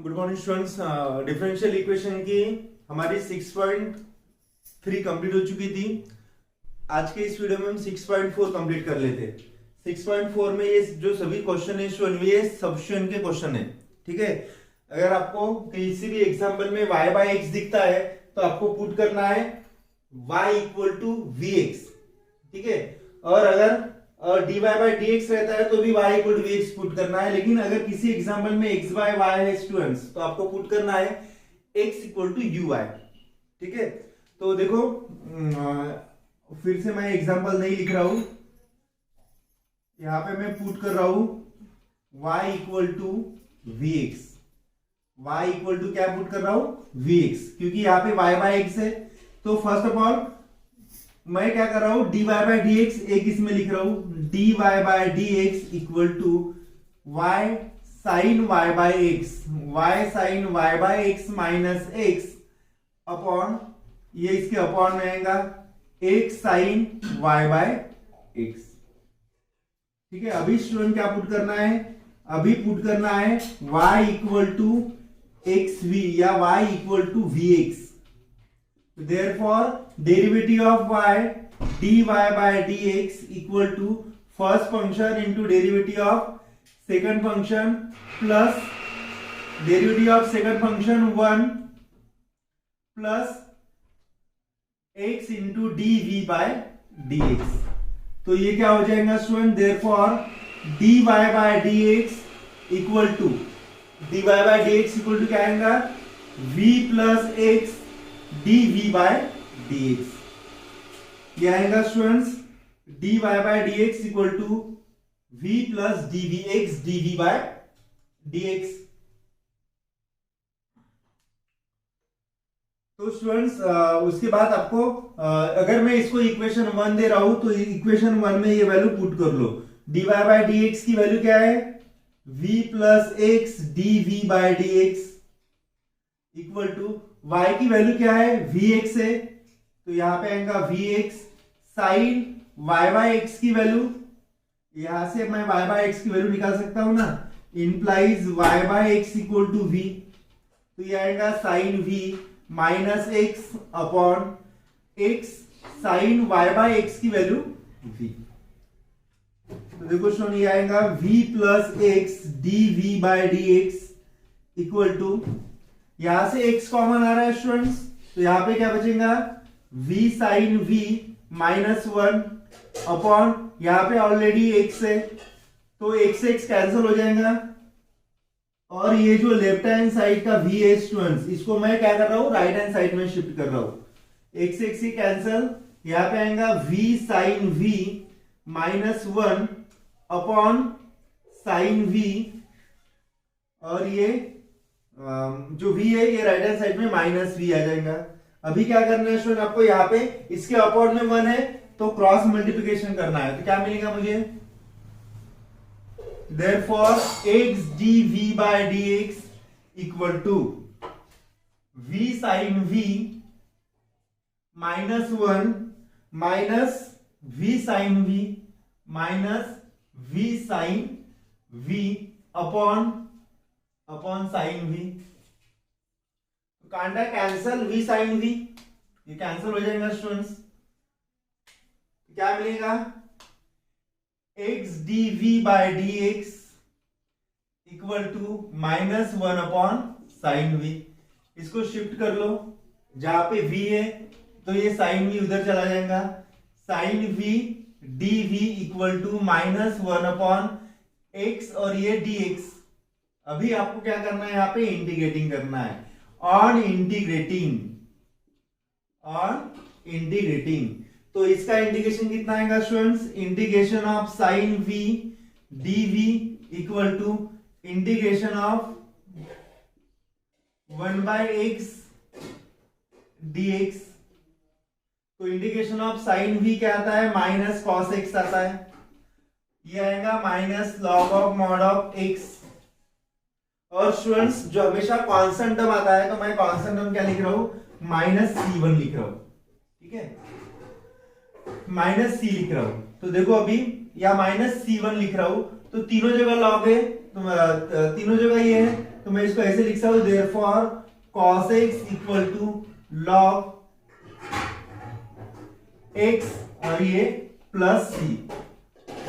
Good morning students. Differential equation की हमारी 6.3 complete हो चुकी थी। आज के इस वीडियो में हम 6.4 कंप्लीट कर लेते हैं। 6.4 में ये जो सभी क्वेश्चन है स्टूडेंट, ये सब्स्टिट्यूशन के क्वेश्चन है। ठीक है, अगर आपको किसी भी एग्जांपल में y बाय एक्स दिखता है तो आपको पुट करना है y equal to we x. ठीक है, और अगर dy बाय dx रहता है तो भी y equal to we x put करना है। लेकिन अगर किसी एग्जांपल में x बाय y है स्टूडेंट्स, तो आपको पुट करना है x equal to U Y. ठीक है, तो देखो फिर से मैं एग्जांपल नहीं लिख रहा हूं, यहां पे मैं पुट कर रहा हूं y equal to we X. y equal to क्या पुट कर रहा हूं वी एक्स, क्योंकि यहाँ पे y बाय एक्स है। तो फर्स्ट ऑफ ऑल मैं क्या कर रहा हूं, dy बाय dx एक इसमें लिख रहा हूं, dy by dx equal to y sine y by x, y sine y by x minus x upon, ये इसके अपॉन में आएगा x sine y by x। ठीक है, अभी स्टूडेंट क्या पुट करना है, अभी पुट करना है y equal to X V या y equal to we X. Therefore, derivative of y dy by dx equal to first function into derivative of second function plus derivative of second function 1 plus x into dv by dx। तो ये क्या हो जाएगा student, therefore dy by dx equal to dy by dx equal to क्या आएगा v plus x dv by dx। ये आएगा students dy by dx equal to v plus dvx dv by dx। तो स्टूडेंट्स उसके बाद आपको अगर मैं इसको इक्वेशन 1 दे रहा हूं तो इक्वेशन 1 में ये वैल्यू पुट कर लो। dy by dx की वैल्यू क्या है, v plus x dv by dx equal to y की वैल्यू क्या है, vx है, तो यहां पे आएगा vx sine y by x की वैल्यू, यहां से मैं y बाय x की वैल्यू निकाल सकता हूं ना, implies y by x equal to v, तो ये आएगा sine v minus x upon x sine y by x की वैल्यू v। तो देखो सुन, ये आएगा v plus x dv by dx equal to, यहां से x कॉमन आ रहा है स्टूडेंट्स, तो यहां पे क्या बचेगा v sine v minus 1 upon, यहां पे ऑलरेडी x है तो x से x कैंसिल हो जाएगा, और ये जो लेफ्ट हैंड साइड का v है स्टूडेंट्स, इसको मैं क्या कर रहा हूं राइट हैंड साइड में शिफ्ट कर रहा हूं। x से x ही कैंसिल, यहां पे आएगा v sine v minus 1 upon sine v, और ये जो v है ये राइट हैंड साइड में माइनस v आ जाएगा। अभी क्या करना है स्टूडेंट, आपको यहाँ पे इसके अपॉन में 1 है तो क्रॉस मल्टीप्लिकेशन करना है, तो क्या मिलेगा मुझे, therefore x dv by dx equal to v sine v minus 1 minus v sine v minus v sine v upon sine v। कांडा कैंसल v साइन v, ये कैंसल हो जाएगा स्टूडेंट्स, क्या मिलेगा x dv by dx equal to minus 1 upon sine v। इसको shift कर लो, जहां पे v है तो ये साइन v उधर चला जाएगा, sine v dv equal to minus 1 upon x और ये dx। अभी आपको क्या करना है, यहाँ पे इंटीग्रेटिंग करना है, ऑन इंटीग्रेटिंग। तो इसका इंटीग्रेशन कितना आएगा students, integration of sine v dv equal to integration of 1 by x dx। तो इंटीग्रेशन ऑफ साइन v क्या आता है, माइनस कॉस x आता है, ये आएगा minus log of mod of x। और स्टूडेंट्स जो हमेशा कांस्टेंट टर्म आता है तो मैं कांस्टेंट टर्म क्या लिख रहा हूं, माइनस c1 लिख रहा हूं। ठीक है, माइनस c लिख रहा हूं, तो देखो अभी या माइनस c1 लिख रहा हूं, तो तीनों जगह लॉग है, तो तीनों जगह ये है तो मैं इसको ऐसे लिख सकता हूं, therefore cos x equal to log x, और ये प्लस सी,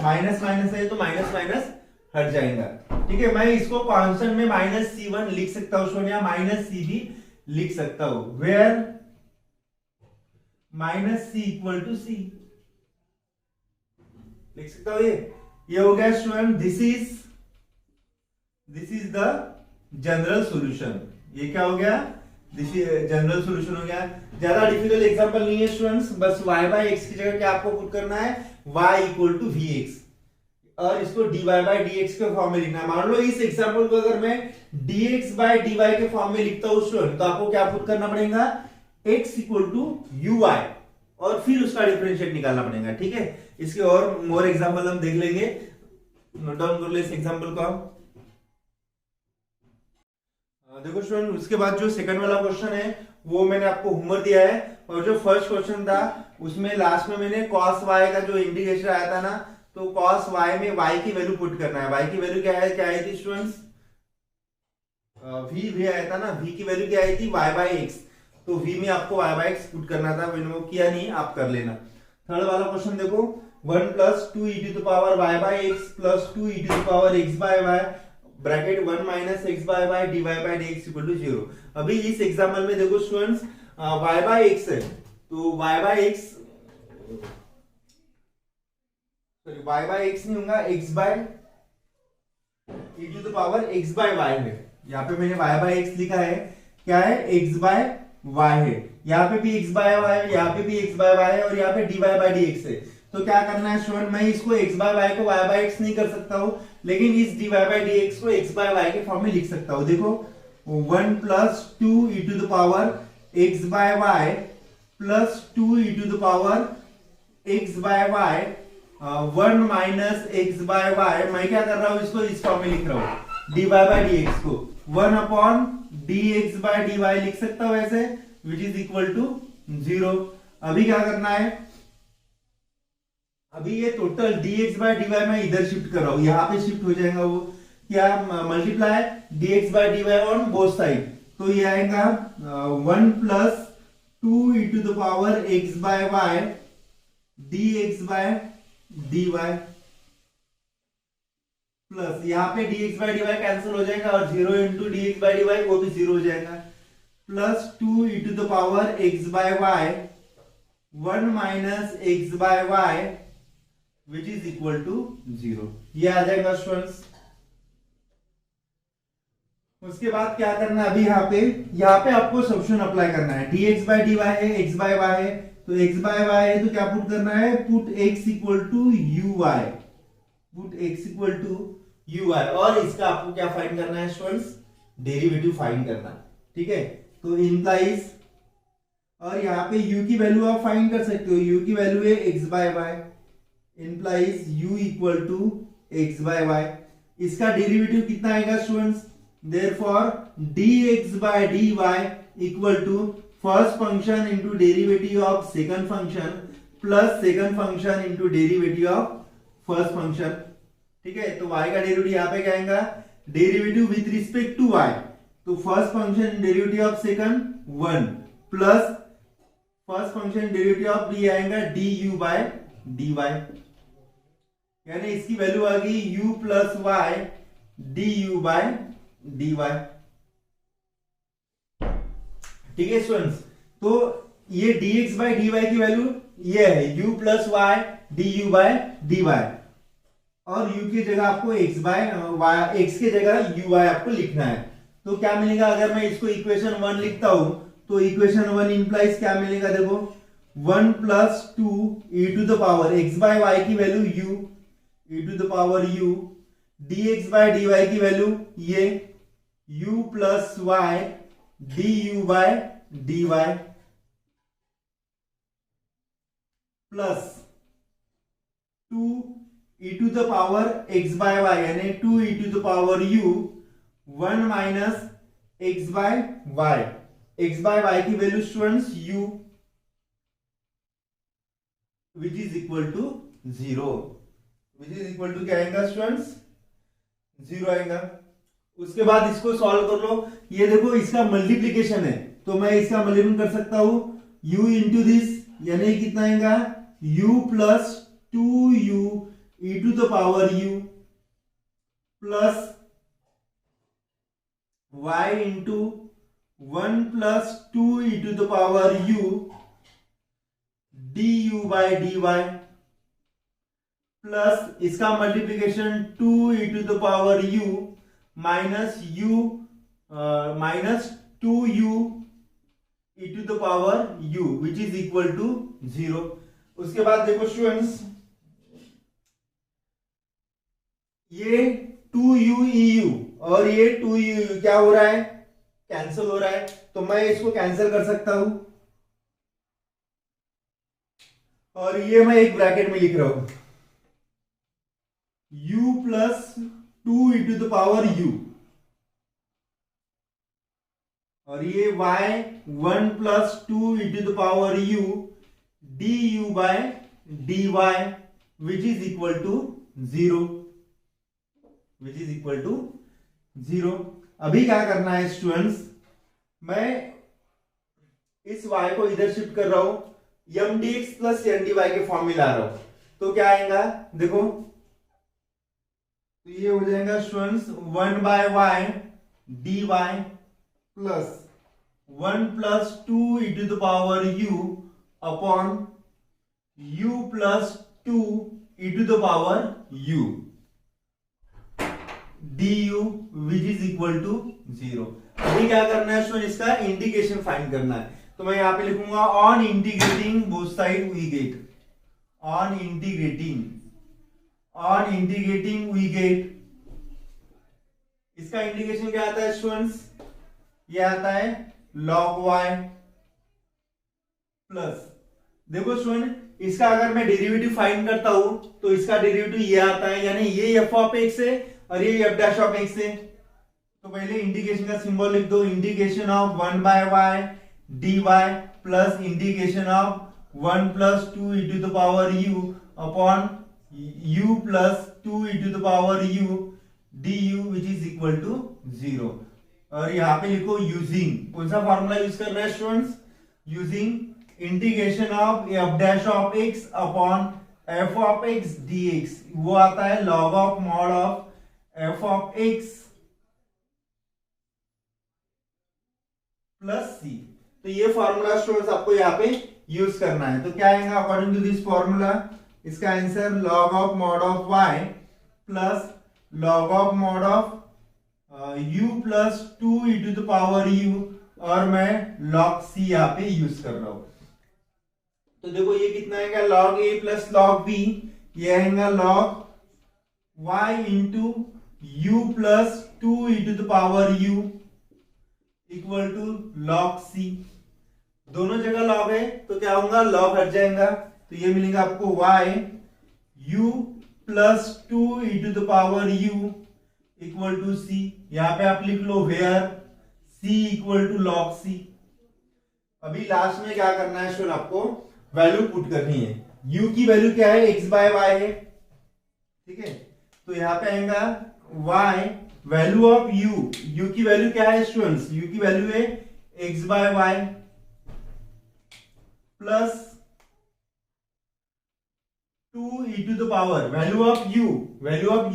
माइनस माइनस है तो माइनस माइनस हट जाएगा। ठीक है, मैं इसको कांस्टेंट में -c1 लिख सकता हूं स्टूडेंट, या -c भी लिख सकता हूं, where -c equal to c लिख सकता हूं। ये हो गया student, this is the general solution. ये क्या हो गया, दिस इज जनरल सॉल्यूशन हो गया। ज्यादा डिफिकल्ट एग्जांपल नहीं है स्टूडेंट्स, बस y बाय x की जगह क्या आपको पुट करना है, y इक्वल टू vx, और इसको dy बाय dx के फॉर्म में लिखना है। मान लो इस एग्जांपल को अगर मैं dx बाय dy के फॉर्म में लिखता हूं स्टूडेंट, तो आपको क्या पुट करना पड़ेगा, x इक्वल टू uy, और फिर उसका डिफरेंशिएट निकालना पड़ेगा। ठीक है, इसके और मोर एग्जांपल हम देख लेंगे, नोट डाउन कर लो इस एग्जांपल को आप। देखो स्टूडेंट, उसके बाद जो सेकंड वाला क्वेश्चन है वो मैंने आपको होमवर्क दिया है, और जो फर्स्ट क्वेश्चन था उसमें लास्ट में मैंने cos y का जो इंडिकेशन आया था ना, तो cos y में y की वैल्यू पुट करना है। y की वैल्यू क्या है, क्या आई थी स्टूडेंट्स, v आया था ना, v की वैल्यू क्या आई थी, y बाय x, तो v में आपको y बाय x पुट करना था, मैंने वो किया नहीं, आप कर लेना। थर्ड वाला क्वेश्चन देखो, 1 plus 2 e to the power y by x plus 2 e to the power x by y bracket 1 minus X by Y D Y by D x equal to 0। अभी इस एग्जाम्पल में देखो students, y by x है, तो y by X, sorry y by X नहीं होगा, x by e to the power x by y है। यहाँ पे मैंने y बाय एक्स लिखा है, क्या है, x बाय y है। यहाँ पे भी x बाय y है, यहाँ पे भी x बाय y है, और यहाँ पे dy बाय dx है। तो क्या करना है स्टूडेंट, मैं इसको x बाय y को y बाय x नहीं कर सकता हूं, लेकिन इस dy बाय dx को x बाय y के फॉर्म में लिख सकता हूं। देखो 1 plus 2 e to the power x by y plus 2 e to the power x by y, 1 minus x by y, मैं क्या कर रहा हूं, इसको इस फॉर्म में लिख रहा हूं, dy बाय dx को 1 अपॉन dx बाय dy लिख सकता हूं ऐसे, विच इज इक्वल टू 0। अभी क्या करना है, अभी ये टोटल dx बाय dy मैं इधर शिफ्ट कर रहा हूं, यहां पे शिफ्ट हो जाएगा, वो क्या, multiply dx by dy on both side, तो ये आएगा 1 plus 2 e to the power x by y dx by dy, plus यहाँ पे dx बाय dy कैंसिल हो जाएगा, और 0 इंटू dx बाय dy वो भी 0 हो जाएगा, plus 2 e to the power x by y 1 minus x by y which is equal to 0। ये आ जाएगा स्टूडेंट्स। उसके बाद क्या करना है, अभी यहाँ पे आपको सब्स्टिट्यूशन अप्लाई करना है, dx बाय dy है, x बाय y है, तो x बाय y है तो क्या पुट करना है, put x equal to uy, put x equal to uy, और इसका आपको क्या फाइंड करना है स्टूडेंट्स, डेरिवेटिव फाइंड करना है। ठीक है, तो इंप्लाइज, और यहाँ पे u की वैल्यू आप फाइंड कर सकते हो, u की वैल्यू है x by y, implies u equal to x by y। इसका डेरिवेटिव कितना आएगा students, therefore dx by dy equal to first function into derivative of second function plus second function into derivative of first function. ठीक है, तो y का derivative यहाँ पे क्या आएगा, derivative with respect to y, तो first function derivative of second 1 plus first function derivative of d आएगा du बाय dy, यानी इसकी वैल्यू आ गई u plus y du by dy। ठीक है स्टूडेंट्स, तो ये dx बाय dy की वैल्यू ये है u plus y du by dy, और u की जगह आपको x बाय y, x की जगह uy आपको लिखना है। तो क्या मिलेगा, अगर मैं इसको इक्वेशन 1 लिखता हूं, तो इक्वेशन 1 इंप्लाइज क्या मिलेगा, देखो 1 plus 2 e to the power x by y की value u e to the power u, dx by dy की वैल्यू ये u plus y du by dy, plus 2 e to the power x by y, यानी 2 e to the power u, 1 minus x by y, x by y की value students u, which is equal to 0, which is equal to क्या आएगा students, 0 आएगा। उसके बाद इसको solve कर लो। ये देखो इसका मल्टीप्लीकेशन है, तो मैं इसका मल्टीप्लिकेशन कर सकता हूं u इंटू दिस, यानी कितना आएगा u plus 2u e to the power u plus y into 1 plus 2 e to the power u du by dy plus इसका multiplication 2 e to the power u minus u minus 2u e to the power u which is equal to 0। उसके बाद देखो students, ये 2u eu और ये 2u क्या हो रहा है, कैंसिल हो रहा है, तो मैं इसको कैंसिल कर सकता हूं और ये मैं एक ब्रैकेट में लिख रहा हूं u plus 2 e to the power u और ये y 1 plus 2 e to the power u du by dy which is equal to 0, which is equal to 0। अभी क्या करना है स्टूडेंट्स, मैं इस y को इधर शिफ्ट कर रहा हूं, m dx plus n dy के फॉर्म में ला रहा हूं, तो क्या आएगा देखो, तो ये हो जाएगा students 1 by y dy plus 1 plus 2 e to the power u upon u plus 2 e to the power u du which is equal to 0। अभी क्या करना है स्टूडेंट, इसका इंटीग्रेशन फाइंड करना है, तो मैं यहां पे लिखूंगा on integrating both side we get, on integrating we get, इसका इंटीग्रेशन क्या आता है स्टूडेंट्स, ये आता है log y प्लस, देखो स्टूडेंट इसका अगर मैं डेरिवेटिव फाइंड करता हूं तो इसका डेरिवेटिव ये आता है, यानी ये f ऑफ x है और ये f डैश ऑफ x है, तो पहले इंटीग्रेशन का सिंबल लिख दो, integration of 1 by y dy plus integration of 1 plus 2 e to the power u upon u plus 2 e to the power u du which is equal to 0। और यहाँ पे लिखो यूजिंग, कौन सा फॉर्मूला यूज कर रहे हैं students, using integration of f dash of x upon f of x dx, वो आता है log of mod of f of x plus c, तो ये फॉर्मूला स्टूडेंट्स आपको यहाँ पे यूज करना है, तो क्या आएगा अकॉर्डिंग टू दिस फॉर्मूला, इसका answer log of mod of y plus log of mod of u plus 2 e to the power u, और मैं log c यहाँ पे यूज कर रहा हूं, तो देखो ये कितना आएगा log a plus log b, ये आएगा log y into u plus 2 e to the power u equal to log c, दोनों जगह log है तो क्या होगा log हट जाएगा, तो ये मिलेगा आपको y u plus 2 e to the power u equal to c, यहां पे आप लिख लो where c equal to log c। अभी लास्ट में क्या करना है स्टूडेंट, आपको वैल्यू पुट करनी है, u की वैल्यू क्या है x बाय y है, ठीक है, तो यहां पे आएगा y वैल्यू ऑफ u की वैल्यू क्या है स्टूडेंट्स, u की वैल्यू है x by y plus 2 e to the power value of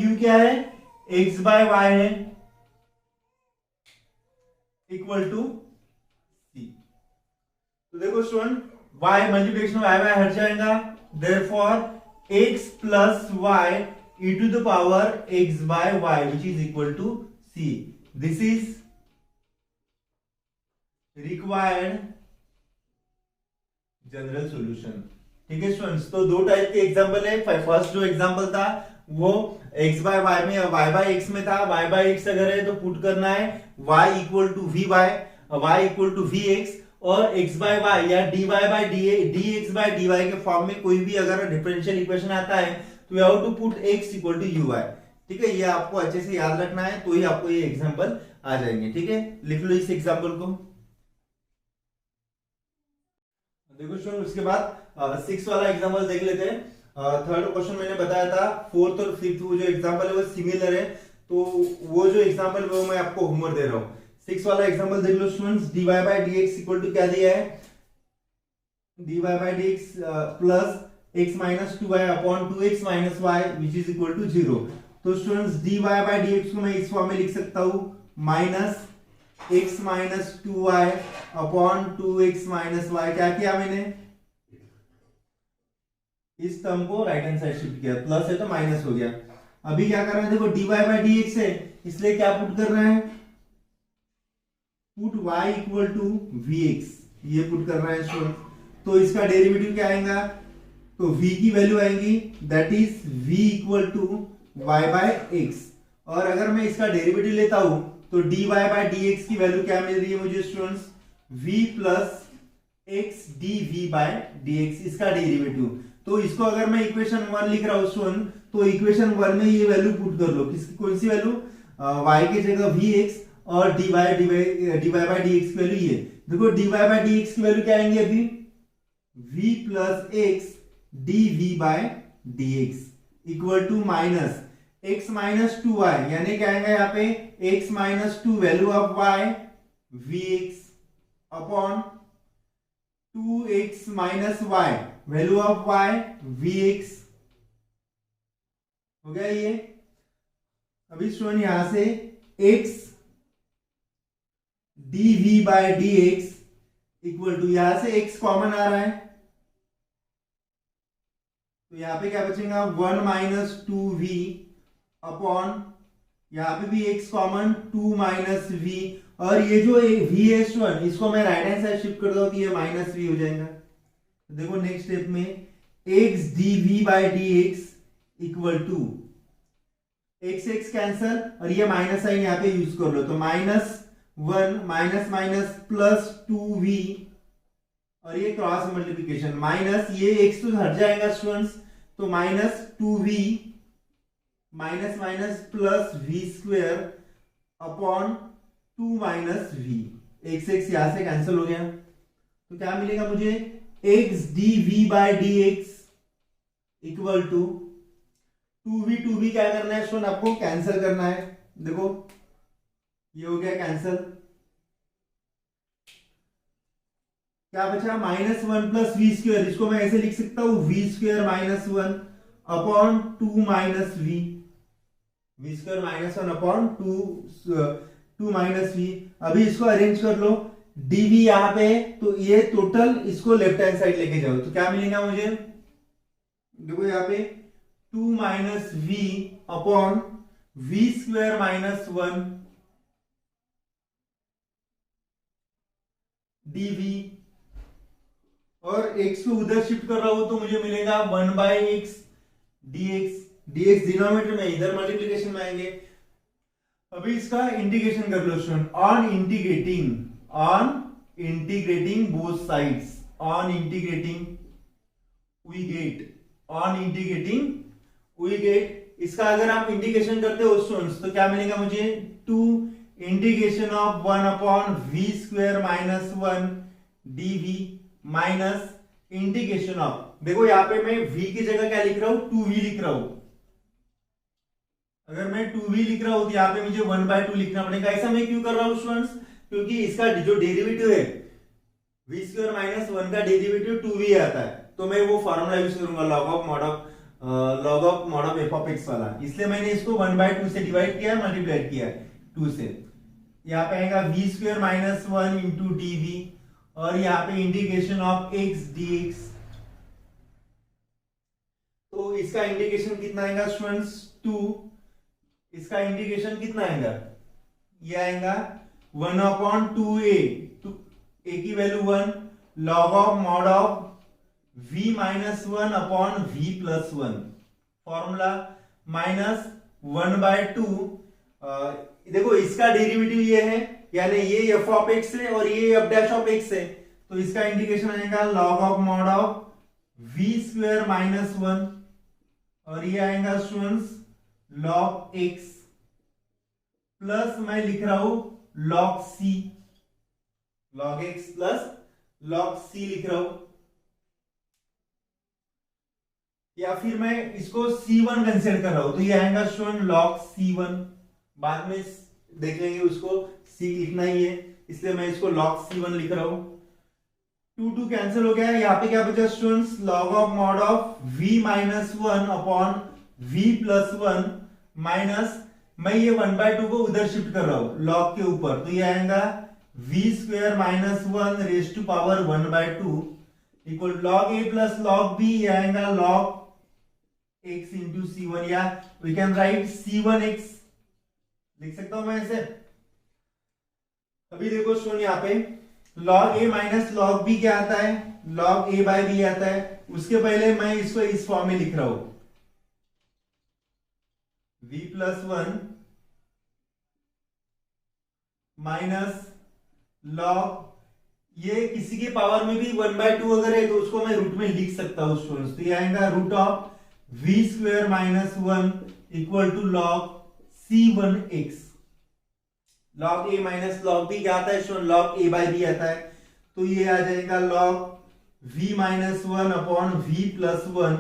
u क्या है x बाय y है इक्वल टू c, तो देखो student y multiplication y by हट जाएगा, therefore x plus y e to the power x by y which is equal to c, this is required general solution. ठीक है students, तो दो type के example है, फर्स्ट जो एग्जांपल था वो x बाय y में y बाय x में था, y बाय x अगर है तो पुट करना है y equal to v by y equal to vx, और x बाय y या dy by dx by dy के फॉर्म में कोई भी अगर डिफरेंशियल इक्वेशन आता है तो you have to put x equal to uy। ठीक है, ये आपको अच्छे से याद रखना है, तो ही आपको ये एग्जांपल आ जाएंगे। ठीक है, लिख लो इस एग्जांपल को। देखो स्टूडेंट, उसके बाद 6 वाला एग्जांपल देख लेते हैं। थर्ड क्वेश्चन मैंने बताया था, फोर्थ और फिफ्थ जो एग्जांपल है वो सिमिलर है, तो वो जो एग्जांपल वो मैं आपको होमवर्क दे रहा हूं। 6 वाला एग्जांपल देख लो students, dy by dx equal to क्या दिया है, dy by dx plus x minus 2y upon 2x minus y which is equal to 0। तो स्टूडेंट्स dy बाय dx को मैं इस फॉर्म में लिख सकता हूं, minus x minus 2y upon 2x minus y। क्या किया मैंने, इस टर्म को राइट हैंड साइड शिफ्ट किया, प्लस है तो माइनस हो गया। अभी क्या कर रहे हैं, देखो dy बाय dx है, इसलिए क्या पुट कर रहे हैं, put y equal to vx, ये पुट कर रहा है स्टूडेंट। तो इसका डेरिवेटिव क्या आएगा, तो v की वैल्यू आएगी that is v equal to y by x। और अगर मैं इसका डेरिवेटिव लेता हूं तो dy बाय dx की वैल्यू क्या मिल रही है मुझे students, v plus x dv by dx, इसका डेरिवेटिव। तो इसको अगर मैं इक्वेशन 1 लिख रहा हूं स्टूडेंट, तो इक्वेशन 1 में ये वैल्यू पुट कर लो, किसकी कौन सी वैल्यू, y की जगह vx और dy बाय dx की वैल्यू ये। देखो dy बाय dx की वैल्यू क्या आएंगे अभी, v plus x dv by dx equal to minus x minus 2y, यानी क्या आएगा यहाँ पे x minus 2 value of y vx upon 2x minus y value of y vx हो गया ये। अभी स्टूडेंट यहां से x dv by dx equal to, यहां से x कॉमन आ रहा है तो यहां पे क्या बचेगा 1 माइनस 2v अपॉन, यहां पे भी x कॉमन 2 माइनस v, और ये जो v है स्टूडेंट इसको मैं राइट हैंड साइड शिफ्ट कर दूं तो ये माइनस v हो जाएगा। तो देखो नेक्स्ट स्टेप में x dv by dx equal to, x x cancel और ये माइनस साइन यहाँ पे यूज कर लो, तो minus 1 minus minus plus 2v, और ये क्रॉस मल्टीप्लिकेशन माइनस, ये x तो हट जाएगा स्टूडेंट्स, तो minus 2v minus minus plus v square upon 2 minus v, x x यहां से कैंसिल हो गया, तो क्या मिलेगा मुझे, x dv by dx equal to 2v क्या करना है स्टूडेंट, आपको कैंसिल करना है। देखो ये हो गया कैंसिल, क्या बचा माइनस 1 प्लस वी स्क्वायर, इसको मैं ऐसे लिख सकता हूं v square minus 1 upon 2 minus v square minus 1 upon 2 minus v. अभी इसको अरेंज कर लो, dv यहां पे, तो ये टोटल इसको लेफ्ट हैंड साइड लेके जाओ तो क्या मिलेगा मुझे, देखो यहाँ पे 2 minus v upon v square minus 1 dv, और x को उधर शिफ्ट कर रहा हूं तो मुझे मिलेगा 1 बाय x dx डिनोमिनेटर में, इधर मल्टीप्लिकेशन में आएंगे। अभी इसका इंटीग्रेशन कर लो student, on integrating both sides, on integrating we get, इसका अगर आप इंटीग्रेशन करते हो स्टूडेंट्स तो क्या मिलेगा मुझे, 2 integration of 1 upon v square minus 1 dv minus integration of, देखो यहाँ पे मैं v की जगह क्या लिख रहा हूं, 2v लिख रहा हूं, अगर मैं 2v लिख रहा हूं तो यहाँ पे मुझे 1/2 लिखना पड़ेगा। ऐसा मैं क्यों कर रहा हूं स्टूडेंट्स, क्योंकि इसका जो डेरिवेटिव है v स्क्वायर माइनस 1 का डेरिवेटिव 2v आता है, तो मैं वो फॉर्मूला यूज करूंगा log of mod of F of x वाला, इसलिए मैंने इसको 1/2 से डिवाइड किया, मल्टीप्लाई किया 2 से। यहाँ पे आएगा v square minus 1 into dv, और यहाँ पे इंटीग्रेशन ऑफ x dx, तो इसका इंटीग्रेशन कितना आएगा स्टूडेंट्स 2, इसका इंटीग्रेशन कितना आएगा, ये आएगा 1 अपॉन 2a, तो a की value 1 log of mod of v minus 1 upon v plus 1, formula minus 1/2, देखो इसका डेरिवेटिव ये है, यानी ये f ऑफ x है और ये f डैश ऑफ x है, तो इसका इंटीग्रेशन आएगा log of mod of v square minus 1, और ये आएगा स्टूडेंट्स लॉग x, प्लस मैं लिख रहा हूं log c, log x plus log c लिख रहा हूं, या फिर मैं इसको c1 कंसीडर कर रहा हूं तो ये आएगा स्टूडेंट लॉग c1 बाद में देख लेंगे, उसको सी लिखना ही है, इसलिए मैं इसको log C1 लिख रहा हूं। 2 कैंसिल हो गया है। यहाँ पे क्या बचा students, log of mod of v minus 1 upon v plus 1 minus, मैं ये 1/2 को उधर शिफ्ट कर रहा हूं log के ऊपर, तो ये आएगा v square minus 1 raise to power 1/2 equal log a plus log b, ये आएगा log x इंटू C1, या वी कैन राइट C1x लिख सकता हूं मैं ऐसे। अभी देखो सुन, यहाँ पे log a minus log b क्या आता है, log a बाय b आता है। उसके पहले मैं इसको इस फॉर्म में लिख रहा हूं, v प्लस 1 माइनस log, ये किसी के पावर में भी 1/2 अगर है तो उसको मैं रूट में लिख सकता हूं स्टूडेंट्स, तो ये आएगा root of v square minus 1 equal to log C1x। log a minus log b क्या आता है student, log a by b आता है, तो ये आ जाएगा log v minus 1 upon v plus 1।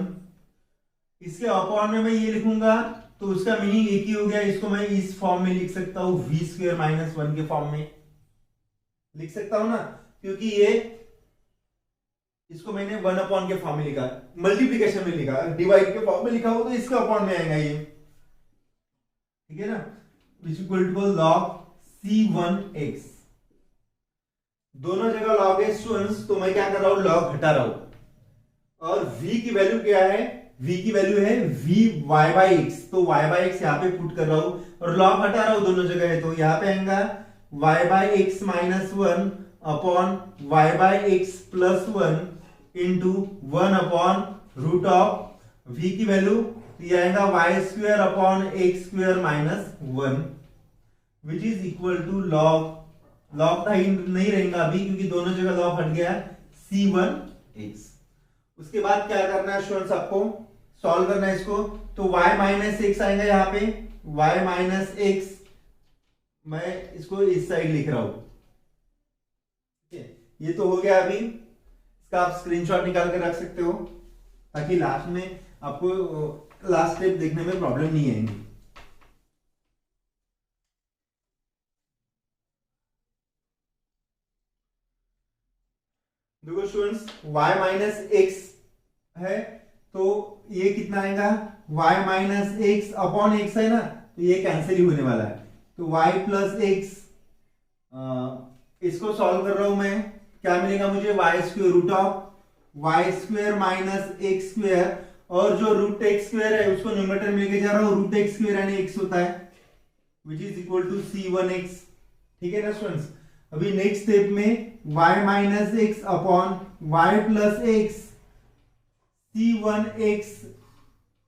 इसके अपॉन में मैं ये लिखूंगा तो उसका मीनिंग एक ही हो गया, इसको मैं इस फॉर्म में लिख सकता हूं, v स्क्वायर माइनस 1 के फॉर्म में लिख सकता हूं ना, क्योंकि ये इसको मैंने 1 अपॉन के फॉर्म में लिखा, मल्टीप्लिकेशन में लिखा, डिवाइड के फॉर्म में लिखा हो तो इसका अपॉन में आएगा ये, ठीक है ना, which equal to log C1x। दोनों जगह log है स्टूडेंट्स, तो मैं क्या कर रहा हूं, log हटा रहा हूं। और v की वैल्यू क्या है, v की वैल्यू है v y बाई x, तो y बाई x यहाँ पे पुट कर रहा हूं और log हटा रहा हूं दोनों जगह है, तो यहाँ पे आएगा y by x minus 1 upon y by x plus 1 into 1 upon root of v की वैल्यू, ये आएगा y square upon x square minus 1 which is equal to log नहीं रहेगा अभी क्योंकि दोनों जगह log हट गया, C1x। उसके बाद क्या करना है स्टूडेंट्स, आपको सॉल्व करना है इसको, तो y माइनस एक्स आएगा यहाँ पे, y माइनस एक्स, मैं इसको इस साइड लिख रहा हूं, ये तो हो गया। अभी इसका आप स्क्रीनशॉट निकाल के रख सकते हो ताकि लास्ट में आपको लास्ट स्टेप देखने में प्रॉब्लम नहीं आएगी। देखो स्टूडेंट्स, y माइनस एक्स है तो ये कितना आएगा, y minus x upon x है ना, तो ये कैंसिल ही होने वाला है, तो y प्लस एक्स, इसको सॉल्व कर रहा हूं मैं, क्या मिलेगा मुझे, y square root of y square minus x square, और जो रूट एक्स स्क्वायर है उसको न्यूमरेटर में लेके जा रहा हूं, रूट एक्स स्क्वायर यानी x होता है, विच इज इक्वल टू C1x, ठीक है ना स्टूडेंट्स। अभी नेक्स्ट स्टेप में y minus x upon y plus x C1x,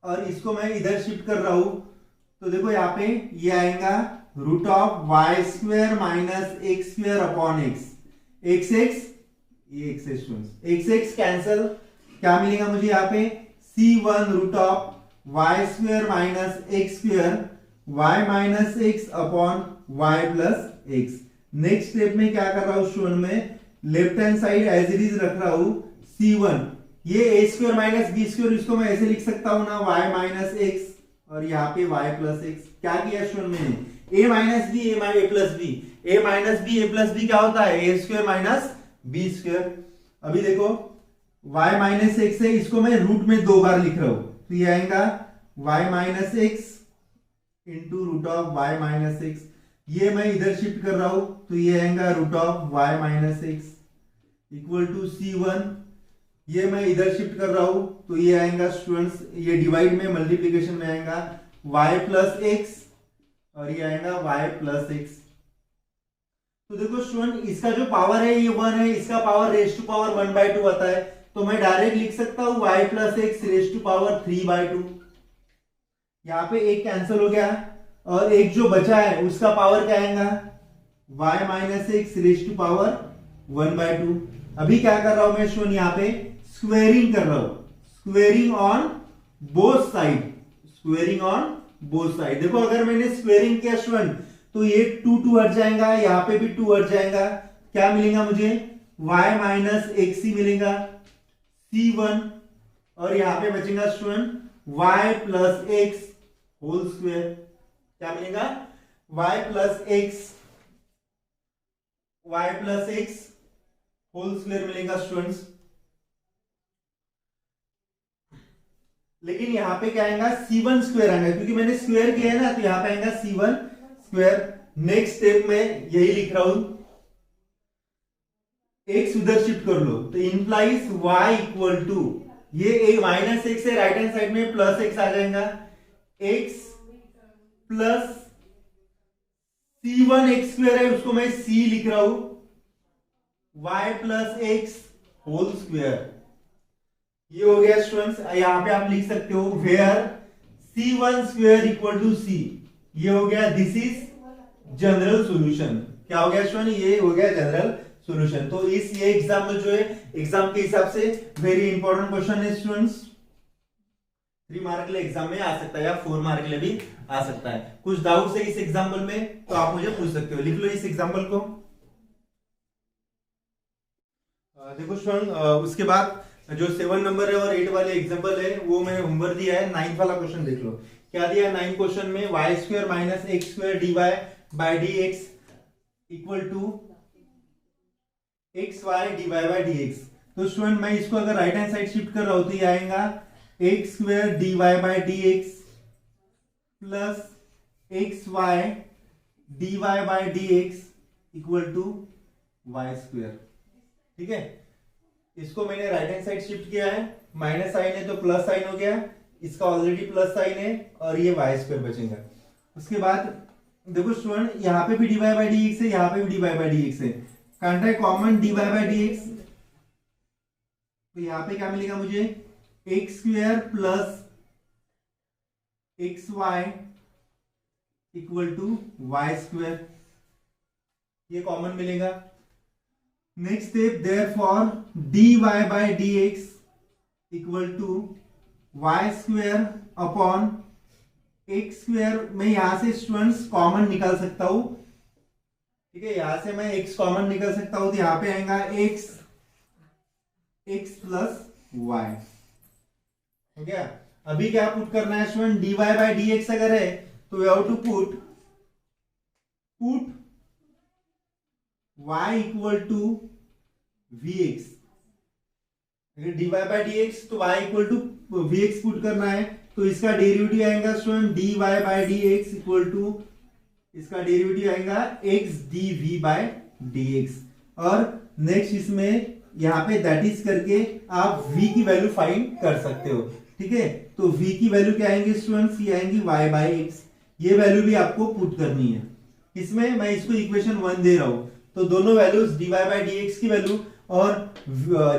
और इसको मैं इधर शिफ्ट कर रहा हूं, तो देखो यहाँ पे ये आएगा root of y square minus x square upon x, x x, ये x students, x x cancel, क्या मिलेगा मुझे यहाँ पे, C1 root of y square minus x square y minus x upon y plus x. Next step में क्या कर रहा हूं स्टूडेंट, में left hand side as it is रख रहा हूं, C1, ये a square minus B square, इसको मैं ऐसे लिख सकता हूं ना, y माइनस एक्स और यहाँ पे y प्लस एक्स। क्या किया स्टूडेंट मैंने, a minus b a plus b, a minus b a plus b क्या होता है, a square minus B square. अभी देखो y माइनस एक्स है, इसको मैं रूट में 2 बार लिख रहा हूं, तो ये आएगा y minus x into root of y minus x, ये मैं इधर शिफ्ट कर रहा हूं, तो ये आएगा root of y minus x equal to C1, ये मैं इधर शिफ्ट कर रहा हूं, तो ये आएगा स्टूडेंट्स, ये डिवाइड में मल्टीप्लिकेशन में आएगा y प्लस एक्स और ये आएगा y प्लस एक्स। तो देखो स्टूडेंट, इसका जो पावर है ये 1 है, इसका पावर रेज टू पावर 1/2 आता है, तो मैं डायरेक्ट लिख सकता हूं y plus x raise to power 3/2। यहाँ पे एक कैंसिल हो गया और एक जो बचा है उसका पावर क्या आएगा, y minus x raise to power 1/2। अभी क्या कर रहा हूं मैं स्टूडेंट, यहाँ पे स्क्वेयरिंग कर रहा हूं, squaring on both side, squaring on both side. देखो अगर मैंने स्क्वेयरिंग किया स्टूडेंट तो ये 2 हट जाएगा, यहाँ पे भी 2 हट जाएगा, क्या मिलेगा मुझे, y माइनस एक्स ही मिलेगा C1, और यहाँ पे बचेगा student y plus x whole square, क्या मिलेगा, y plus x whole square मिलेगा स्टूडेंट्स। लेकिन यहां पे क्या आएगा, C1 स्क्वायर आएगा, क्योंकि मैंने स्क्वायर किया है ना, तो यहां पे आएगा C1 स्क्वायर। नेक्स्ट स्टेप में यही लिख रहा हूं, एक्स उधर शिफ्ट कर लो, तो इंप्लाइज y इक्वल टू, ये माइनस एक्स है, राइट हैंड साइड में प्लस एक्स आ जाएगा, x plus C1 x square है, उसको मैं C लिख रहा हूं, y plus x whole square. ये हो गया स्टूडेंट्स। यहां पे आप लिख सकते हो where C1 square equal to C। ये हो गया, दिस इज जनरल सॉल्यूशन। क्या हो गया स्टूडेंट, ये हो गया जनरल सॉल्यूशन। तो ये एग्जाम में जो है, एग्जाम के हिसाब से वेरी इंपॉर्टेंट क्वेश्चन है स्टूडेंट्स। 3 मार्क के लिए एग्जाम में आ सकता है या 4 मार्क के लिए भी आ सकता है। कुछ डाउट्स है इस एग्जाम्पल में तो आप मुझे पूछ सकते हो, लिख लो इस एग्जाम्पल को। देखो स्टूडेंट, उसके बाद जो 7 नंबर है और 8 वाले एग्जाम्पल है वो मैं होमवर्क दिया है। 9th वाला क्वेश्चन देख लो, क्या दिया है 9 क्वेश्चन में, y square minus x square d y by D x equal to x y D y by D x. तो स्टूडेंट मैं इसको अगर राइट हैंड साइड शिफ्ट कर रहा हूं तो ये आएगा x square d y by D x plus x y D y by D x equal to y square. ठीक है, इसको मैंने राइट हैंड साइड शिफ्ट किया है, माइनस साइन है तो प्लस साइन हो गया, इसका ऑलरेडी प्लस साइन है और ये वाई स्क्वायर बचेगा। उसके बाद देखो स्टूडेंट, यहाँ पे भी d y by D x है, यहाँ पे भी d y by D x है, कांटा है common d y by D x, तो यहाँ पे क्या मिलेगा मुझे, x square plus x y equal to y square, ये कॉमन मिलेगा। Next step, therefore dy by dx equal to y square upon x square. मैं यहां से स्टूडेंट्स कॉमन निकाल सकता हूं, ठीक है, यहां से मैं x कॉमन निकाल सकता हूं, तो यहां पे आएगा x प्लस वाई। हो गया। अभी क्या पुट करना है स्टूडेंट, dy by dx अगर है तो we have to put y equal to vx। dy by dx तो y equal to vx put करना है, तो इसका डेरिवेटिव आएगा student dy by dx equal to, इसका डेरिवेटिव आएगा x dv by dx। और नेक्स्ट इसमें यहाँ पे दैट इज करके आप v की वैल्यू फाइंड कर सकते हो। ठीक है, तो v की वैल्यू क्या आएंगे स्टूडेंट्स, ये आएंगी y by x। ये वैल्यू भी आपको पुट करनी है। इसमें मैं इसको इक्वेशन 1 दे रहा हूं, तो दोनों वैल्यूज dy by dx की वैल्यू और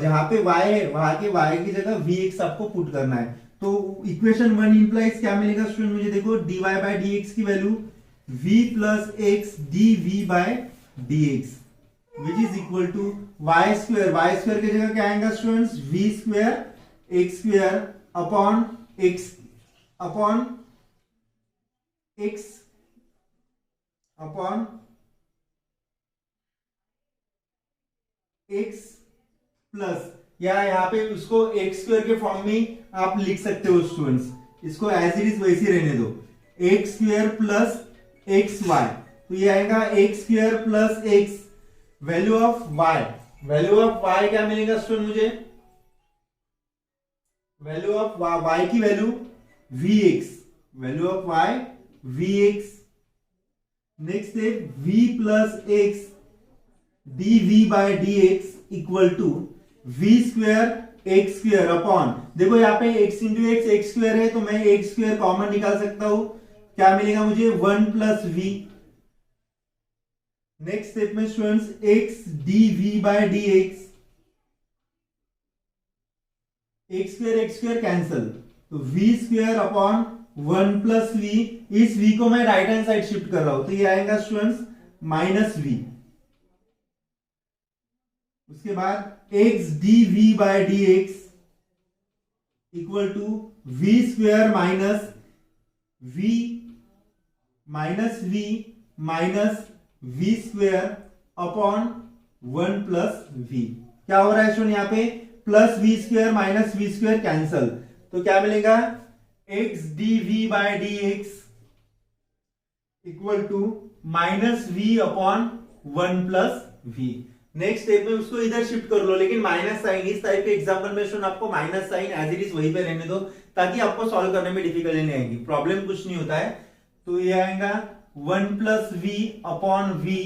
जहां पे y है वहां के y की जगह vx आपको पुट करना है। तो इक्वेशन 1 इंप्लाइज क्या मिलेगा स्टूडेंट, मुझे देखो dy by dx की value v plus x dv by dx which is equal to y स्क्वायर। y स्क्वायर की जगह क्या आएगा students, v square x square upon x upon x plus, या यहाँ पे उसको x स्क्वायर के फॉर्म में आप लिख सकते हो स्टूडेंट्स, इसको एज इट इज वैसे रहने दो, x square plus x y, तो ये आएगा x square plus x, value of y क्या मिलेगा स्टूडेंट मुझे, वैल्यू ऑफ y की value vx, value of y vx। Next है v plus x dv by dx equal to v square x square upon, देखो यहाँ पे x into x square है, तो मैं एक्स स्क्वायर कॉमन निकाल सकता हूं, क्या मिलेगा मुझे 1 प्लस v। नेक्स्ट स्टेप में students x dv by dx, x square cancel, तो v square upon 1 plus v, इस v को मैं राइट हैंड साइड शिफ्ट कर रहा हूं, तो ये आएगा स्टूडेंट्स माइनस v। उसके बाद x dv by dx equal to v square minus v minus v square upon 1 plus v। क्या हो रहा है स्टूडेंट, यहाँ पे plus v square minus v square cancel, तो क्या मिलेगा x dv by dx equal to minus v upon 1 plus v. Next step में उसको इधर शिफ्ट कर लो, लेकिन माइनस साइन इस टाइप के एग्जांपल में स्टूडेंट आपको minus sign as it is वहीं पे रहने दो, ताकि आपको सॉल्व करने में डिफिकल्टी नहीं आएगी, प्रॉब्लम कुछ नहीं होता है। तो ये आएगा 1 plus v upon v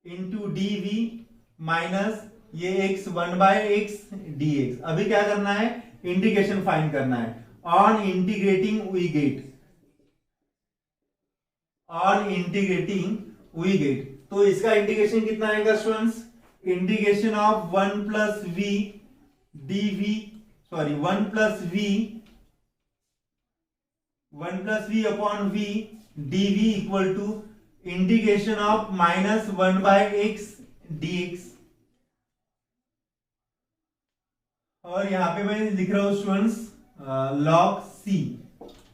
into d v minus ये x 1 by x D x. अभी क्या करना है, इंटीग्रेशन फाइंड करना है। ऑन इंटीग्रेटिंग वी गेट तो इसका इंटीग्रेशन कितना आएगा students, integration of 1 plus v d v, sorry 1 plus v upon v d v equal to integration of minus 1 by x d x. और यहां पे मैं लिख रहा हूं स्टूडेंट्स लॉग सी,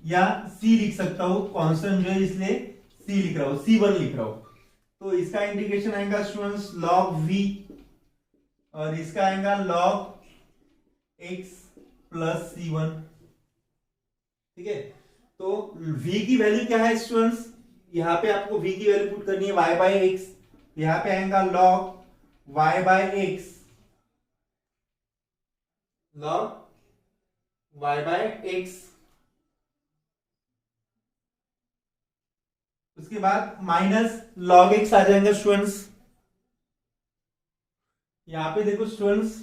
या सी लिख सकता हूं, कांस्टेंट जो है इसलिए सी लिख रहा हूं, C1 लिख रहा हूं। तो इसका इंटीग्रेशन आएगा स्टूडेंट्स लॉग v, और इसका आएगा लॉग x प्लस C1। ठीक है, तो v की वैल्यू क्या है स्टूडेंट्स, यहां पे आपको v की वैल्यू पुट करनी है y बाय एक्स, यहां पे आएगा log y by x, log y by x. उसके बाद माइनस लॉग एक्स आ जाएंगे स्टूडेंट्स। यहां पे देखो स्टूडेंट्स,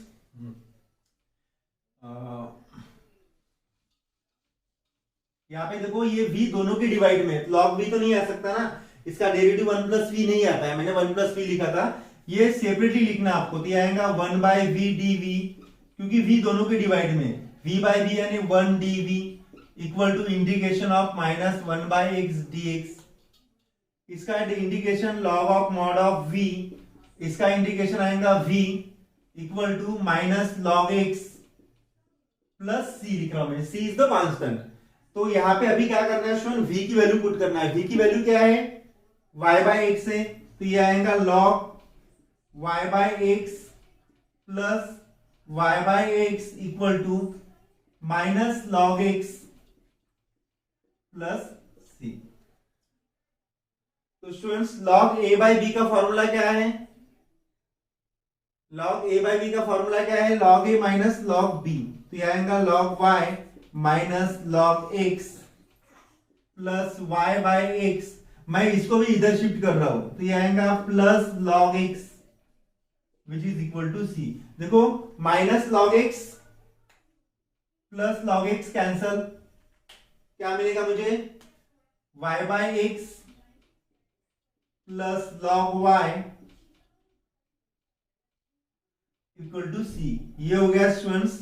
यहां पे देखो ये v दोनों के डिवाइड में, लॉग v तो नहीं आ सकता ना, इसका डेरिवेटिव 1 प्लस वी नहीं आता है, मैंने 1 प्लस वी लिखा था, ये सेपरेटली लिखना आपको। तो ये आएगा 1 बाय वी डी वी, क्योंकि v दोनों के डिवाइड में, v बाय v यानी 1 D we equal to integration of minus 1 by x D x. इसका integration log of mod of v, इसका इंटीग्रेशन आएगा v equal to minus log x plus c लिख रहा हूं मैं, c इज द कांस्टेंट। तो यहां पे अभी क्या करना है स्टूडेंट, v की वैल्यू पुट करना है। v की वैल्यू क्या है, y बाय एक्स है, तो ये आएगा log y by x plus y by x equal to minus log x plus c। तो students log a by b का फॉर्मूला क्या है, लॉग a बाय b का फॉर्मूला क्या है, log a minus log b। तो यह आएगा log y minus log x plus y by x, मैं इसको भी इधर शिफ्ट कर रहा हूं, तो यह आएगा plus log x which is equal to c। देखो minus log x plus log x cancel, क्या मिलेगा मुझे, y by x plus log y equal to c। ये हो गया students,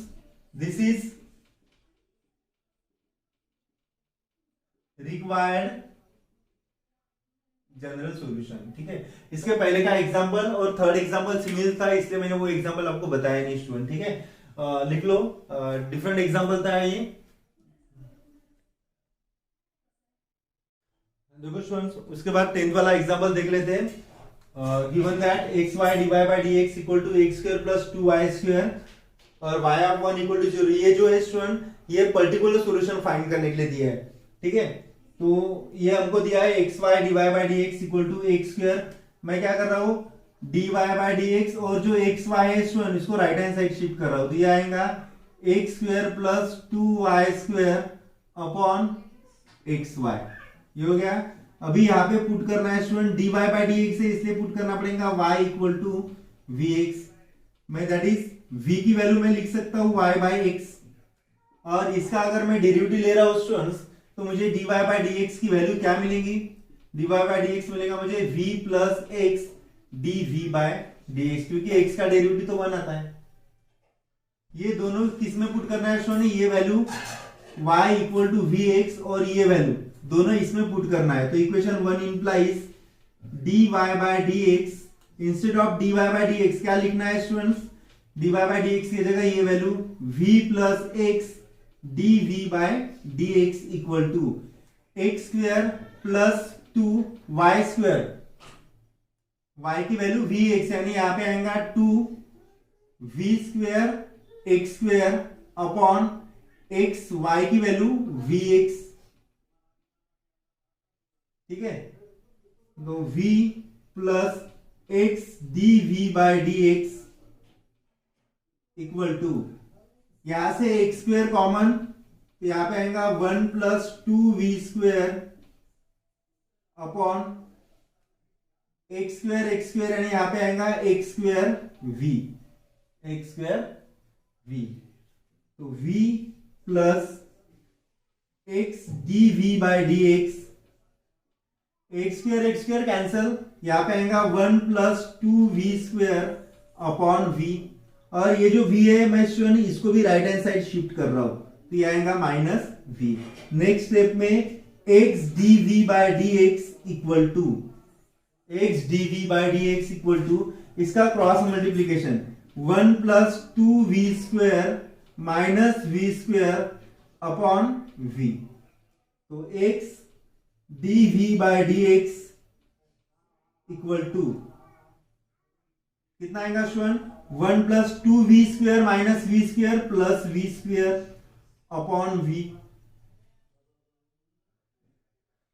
this is required general solution. ठीक है, इसके पहले का एग्जांपल और थर्ड एग्जांपल सिमिलर था, इसलिए मैंने वो एग्जांपल आपको बताया नहीं स्टूडेंट। ठीक है, लिख लो, डिफरेंट एग्जांपल था ये। देखो स्टूडेंट्स, उसके बाद 10th वाला एग्जांपल देख लेते हैं। Given that x y divide by D x equal to x square plus 2y square और y ऑफ 1 इक्वल टू 0। ये जो है स्टूडेंट, ये पर्टिकुलर सॉल्यूशन फाइंड करने के लिए दिया है। ठीक है, तो ये हमको दिया है x y divide by D x equal to x square. मैं क्या कर रहा हूं, d Y by D x, और जो एक्स वाई है स्टूडेंट इसको राइट हैंड साइड शिफ्ट कर रहा हूं, तो ये आएगा x square plus 2y square upon x y. ये हो गया। अभी यहाँ पे पुट करना है student, d y by D x है, इसलिए पुट करना पड़ेगा y equal to we x. मैं दैट इज v की वैल्यू मैं लिख सकता हूँ y बाई एक्स, और इसका अगर मैं डेरिवेटिव ले रहा हूँ स्टूडेंट्स, तो मुझे d y by D x की वैल्यू क्या मिलेगी, d y by D x मिलेगा मुझे v plus x D v by D x, क्योंकि x का डेरिवेटिव तो 1 आता है। ये दोनों किस में पुट करना है स्टूडेंट, ये value y equal to we x और ये वैल्यू दोनों इसमें पुट करना है। तो equation 1 implies d Y by D x, instead of d Y by D x क्या लिखना है students, d Y by D x की जगह ये value v plus x D v by D x equal to x square plus 2y square, y की value v x, यानी यहां पे आएगा 2v square x square upon x, y की value v x. ठीक है, तो v plus x D we by D x equal to, यहां से एक्स स्क्वेयर कॉमन, तो यहां पे आएगा 1 plus 2v² upon x square यानी यहां पे आएगा एक्स स्क्वेयर v, तो v plus x D we by D x, x square cancel, यहां पे आएगा 1 प्लस 2v² अपॉन v, और ये जो v है मैं स्टूडेंट इसको भी राइट हैंड साइड शिफ्ट कर रहा हूं, तो ये आएगा माइनस v। नेक्स्ट स्टेप में x D we by D x equal to, x D we by D x equal to, इसका cross multiplication 1 plus 2v² minus v² upon v, तो x D we by D x equal to कितना आएगा student, 1 plus 2v² minus v² plus v² upon v,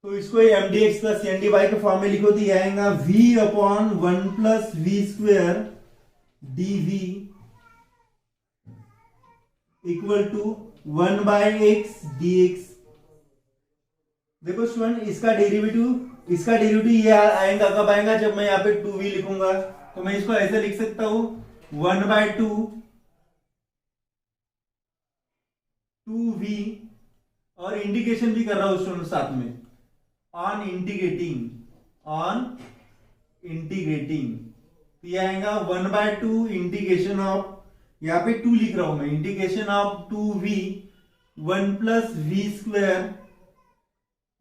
तो इसको mdx प्लस ndy के form में लिखो, तो यह आएगा v upon 1 plus v² dv equal to 1 by x dx। देखो स्टूडेंट इसका डेरिवेटिव ये आएगा, कब आएगा, जब मैं यहाँ पे 2v लिखूंगा, तो मैं इसको ऐसे लिख सकता हूं 1 बाई 2v, और इंटीग्रेशन भी कर रहा हूं स्टूडेंट साथ में, ऑन इंटीग्रेटिंग, तो ये आएगा 1 बाई 2 इंटीग्रेशन ऑफ, यहाँ पे 2 लिख रहा हूं मैं, integration of 2v 1 plus v²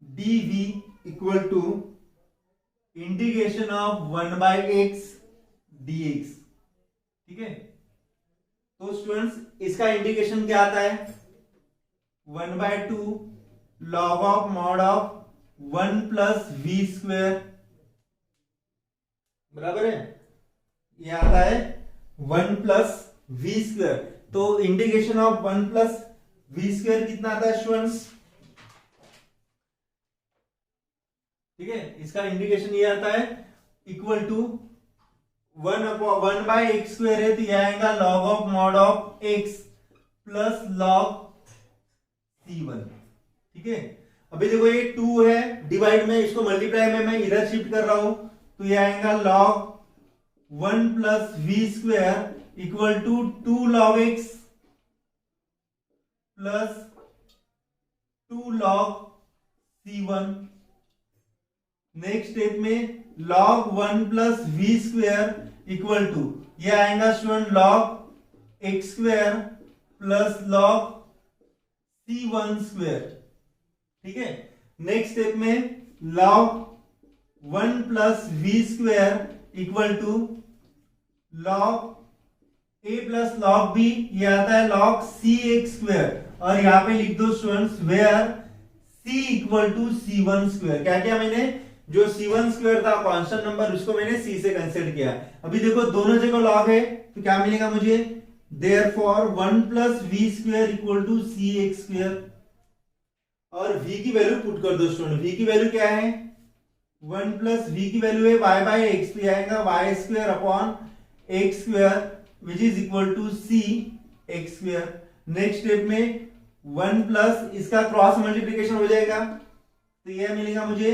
dv equal to integration of 1 by x dx। ठीक है, तो स्टूडेंट्स इसका इंटीग्रेशन क्या आता है, 1 by 2 log of mod of 1 plus v², बराबर है, ये आता है 1 प्लस v², तो इंटीग्रेशन ऑफ 1 प्लस v² कितना आता है स्टूडेंट्स, ठीक है, इसका इंटीग्रेशन ये आता है इक्वल टू 1 बाई x² है, तो यह आएगा log of mod of x plus log c1। ठीक है, अभी देखो ये 2 है, डिवाइड में इसको मल्टीप्लाई में मैं इधर शिफ्ट कर रहा हूं, तो ये आएगा log 1 plus v² equal to 2 log x plus 2 log c1। Next step में log 1 plus v² equal to, यह आएगा student log x² plus log c1²। ठीक है, नेक्स्ट स्टेप में log 1 plus v² equal to log a plus log b, यह आता है log cx², और यहां पे लिख दो students where c equal to c1²। क्या किया मैंने, जो c1² था कांस्टेंट नंबर, उसको मैंने c से कंसीडर किया। अभी देखो दोनों जगह लॉग है, तो क्या मिलेगा मुझे, therefore 1 plus v² equal to cx², और v की वैल्यू पुट कर दो स्टूडेंट, v की वैल्यू क्या है, 1 प्लस v की वैल्यू है y बाई एक्स, तो आएगा y² upon x² which is equal to cx²। Next step में 1 प्लस इसका क्रॉस मल्टीप्लीकेशन हो जाएगा, तो यह मिलेगा मुझे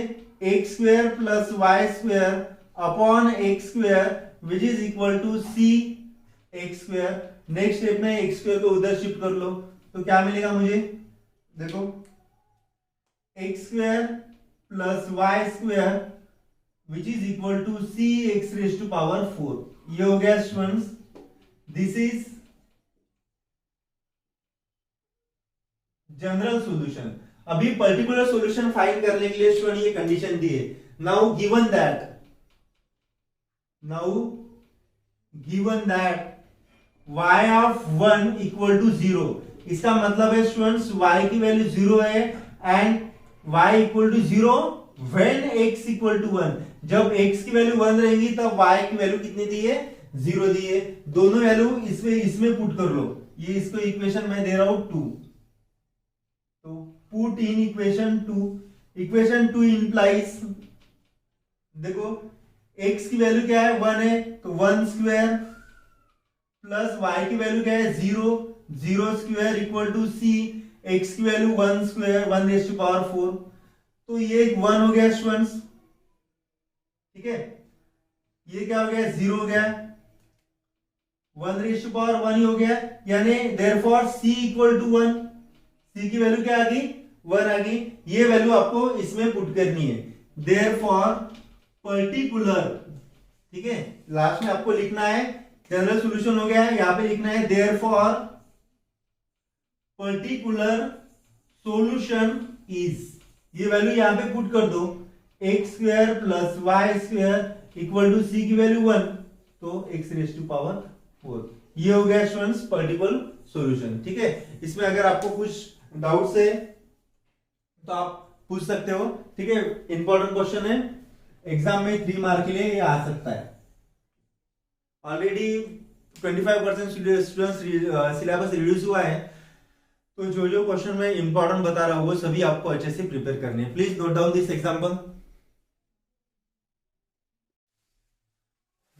x² plus y² upon x² which is equal to cx²। Next step में x² को उधर शिफ्ट कर लो, तो क्या मिलेगा मुझे, देखो x² plus y² which is equal to cx⁴। ये हो गया students, this is general solution. अभी पर्टिकुलर सॉल्यूशन फाइंड करने के लिए स्टूडेंट ये कंडीशन दी है, now given that y of 1 equal to 0, इसका मतलब है स्टूडेंट्स y की वैल्यू 0 है and y equal to 0 when x equal to 1। जब x की वैल्यू 1 रहेगी तब y की वैल्यू कितनी दी है, 0 दी है। दोनों वैल्यू इसमें पुट कर लो, ये इसको इक्वेशन में दे रहा हूं 2, तो put in equation 2, equation 2 implies, देखो x की वैल्यू क्या है 1 है, तो 1 स्क्वायर प्लस y की वैल्यू क्या है 0, 0 square equal to c, x की value 1 square 1 raise to power 4, तो ये 1 हो गया स्टूडेंट्स, ठीक है। ये क्या हो गया 0 हो गया, 1 रेज़ टू पावर 1 ही हो गया, यानी therefore c equal to 1, c की वैल्यू क्या आ गई 1 आ गई। ये वैल्यू आपको इसमें पुट करनी है, देयरफॉर पर्टिकुलर, ठीक है, लास्ट में आपको लिखना है, जनरल सॉल्यूशन हो गया है, यहां पे लिखना है देयरफॉर पर्टिकुलर सॉल्यूशन इज, ये वैल्यू यहां पे पुट कर दो, x square plus Y square equal to C की वैल्यू 1, तो एक्स रेज़ टू पावर 4, ये हो गया स्टूडेंट्स पर्टिकुलर सॉल्यूशन, ठीक है। इसमें अगर आपको कुछ डाउट्स है तो आप पूछ सकते हो, ठीक है। इंपॉर्टेंट क्वेश्चन है, एग्जाम में 3 मार्क के लिए ये आ सकता है। ऑलरेडी 25% स्टूडेंट्स सिलेबस रिड्यूस हुआ है, तो जो जो क्वेश्चन मैं इंपॉर्टेंट बता रहा हूं वो सभी आपको अच्छे से प्रिपेयर करने हैं। Please note down this example.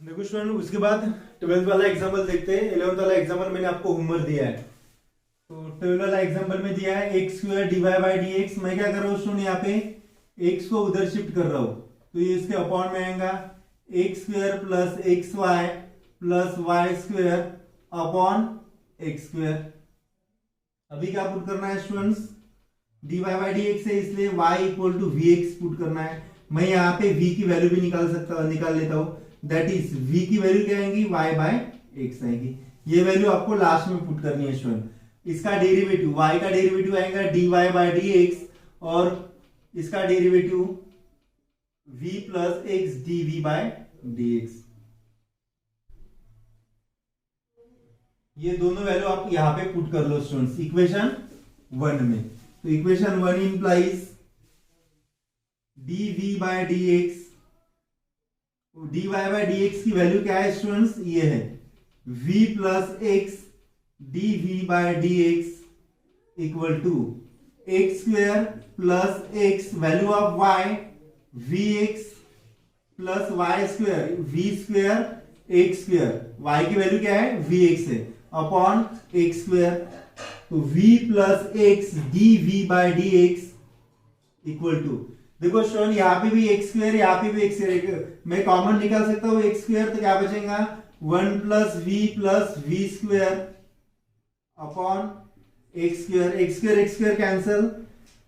देखो स्टूडेंट, उसके बाद 12th वाला एग्जांपल देखते हैं। 11th वाला एग्जांपल मैंने आपको होमवर्क दिया है, तो 12th वाला एग्जांपल में दिया है x square d y by D x. मैं क्या कर रहा हूँ स्टूडेंट, यहाँ पे एक्स को उधर शिफ्ट कर रहा हूं, तो ये इसके अपॉन में आएगा x square plus x y plus Y square upon x square. अभी क्या पुट करना है students, dy by D x है, इसलिए y equal to we x put करना है। मैं यहाँ पे v की वैल्यू भी निकाल लेता हूँ, दैट इज v की वैल्यू क्या आएगी y बाय एक्स आएगी। ये वैल्यू आपको लास्ट में पुट करनी है स्टूडेंट। इसका डेरिवेटिव y का डेरिवेटिव आएगा dy बाय डी एक्स, और इसका derivative v plus x dv by D x. ये दोनों वैल्यू आप यहां पे पुट कर लो स्टूडेंट्स इक्वेशन 1 में। तो equation 1 implies dv by D x, dy by D x की वैल्यू क्या है स्टूडेंट्स, ये है v plus x dv by D x equal to x square plus x value of y v x plus Y square v square x square, y की value क्या है v x है, upon x square. तो v plus x dv by D x equal to, देखो student यहाँ पे भी x square, यहाँ पे भी एक्स स्क्वायर, मैं कॉमन निकाल सकता हूँ एक्स स्क्वायर, तो क्या बचेगा 1 plus we square upon x square, x square cancel,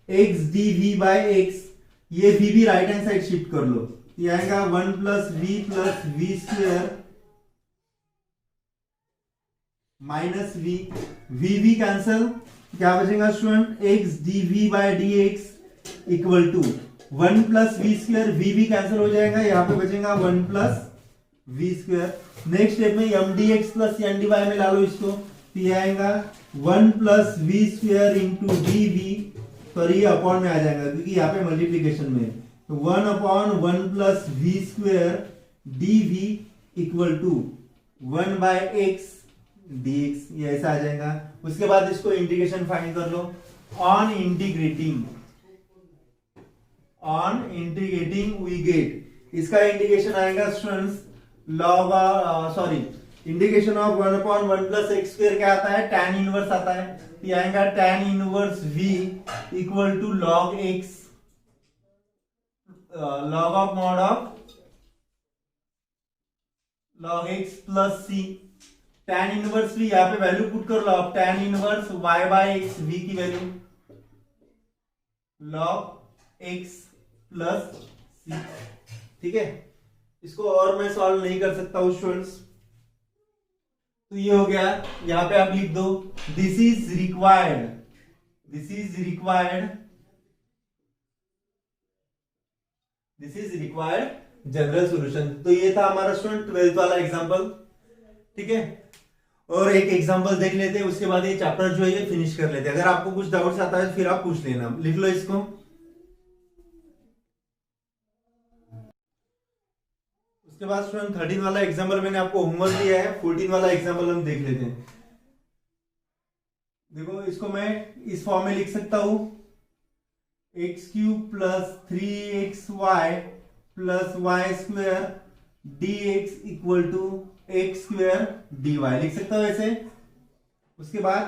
x dv by x, ये v भी राइट हैंड साइड शिफ्ट कर लो, ये आएगा 1 plus we square minus V cancel, क्या बचेगा student x dv by D x equal to 1 plus we square, V cancel हो जाएगा, यहाँ पे बचेगा 1 plus we square. Next step में M D x plus N D Y में ला लो इसको, तो ये आएगा 1 plus we square into d v, sorry ये अपॉन में आ जाएगा क्योंकि यहाँ पे मल्टीप्लीकेशन में है, तो 1 upon 1 plus we square d we equal to 1 by x D x, ये ऐसा आ जाएगा। उसके बाद इसको इंटीग्रेशन फाइंड कर लो, ऑन इंटीग्रेटिंग वी गेट, इसका इंटीग्रेशन आएगा students log, sorry integration of 1 upon 1 plus x square क्या आता है, tan इनवर्स आता है, ये आएगा tan inverse v equal to log x, log of mod of log x plus c, tan inverse v यहाँ पे वैल्यू पुट कर लो आप, tan inverse y by x v की value log x plus c, ठीक है। इसको और मैं सॉल्व नहीं कर सकता हूं स्टूडेंट्स, तो ये हो गया, यहां पे आप लिख दो this is required general solution. तो ये था हमारा स्टूडेंट 12th वाला एग्जांपल, ठीक है। और एक एग्जांपल देख लेते हैं, उसके बाद ये चैप्टर जो है ये फिनिश कर लेते हैं। अगर आपको कुछ डाउट्स आता है फिर आप पूछ लेना, लिख लो इसको। उसके बाद स्टूडेंट 13 वाला एग्जांपल मैंने आपको होमवर्क दिया है, 14 वाला एग्जांपल हम देख लेते हैं। देखो इसको मैं इस फॉर्म में लिख सकता हूं, x cube plus 3xy plus Y square dx equal to x square dy लिख सकता हूं ऐसे। उसके बाद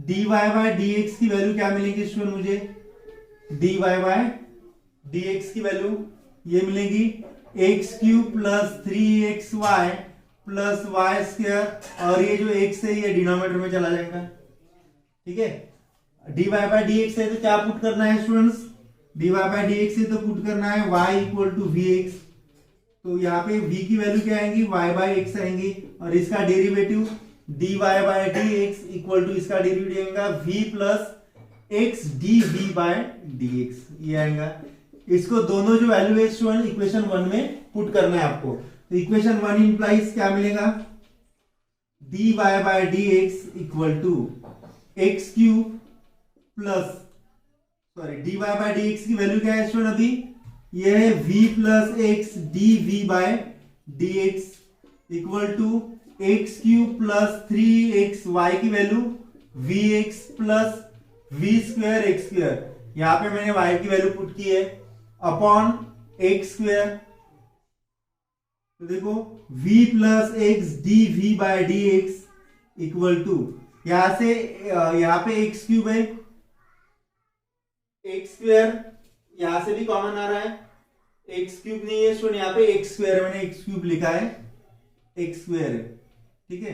dy बाय dx की वैल्यू क्या मिलेगी स्टूडेंट मुझे, dy बाय dx की वैल्यू ये मिलेगी x cube plus 3xy plus Y square, और ये जो x है ये डिनोमिनेटर में चला जाएगा। ठीक है, dy बाय dx है तो क्या पुट करना है स्टूडेंट्स, dy बाय dx है तो पुट करना है y इक्वल टू vx। तो यहाँ पे v की वैल्यू क्या आएंगी, y बाय x आएंगी, और इसका derivative dy by dx equal to इसका डेरिवेटिव आएगा v plus x dv by dx, ये आएगा। इसको दोनों जो वैल्यू है स्टूडेंट इक्वेशन 1 में पुट करना है आपको। तो इक्वेशन 1 इंप्लाइज क्या मिलेगा, dy by dx equal to x cube plus dy by dx की वैल्यू क्या है स्टूडेंट अभी, ये है v plus x dv by dx equal to x cube plus 3xy की value vx plus v square x square, यहां पे मैंने y की वैल्यू पुट की है अपॉन एक्स स्क्वायर। तो देखो v plus x dv by dx equal to यहां से यहां पे एक्स क्यूब है, एक्स स्क्वायर यहां से भी कॉमन आ रहा है, एक्स क्यूब नहीं है स्टूडेंट, यहाँ पे एक्स स्क्वायर है, मैंने एक्स क्यूब लिखा है, एक्स स्क्वायर है। ठीक है,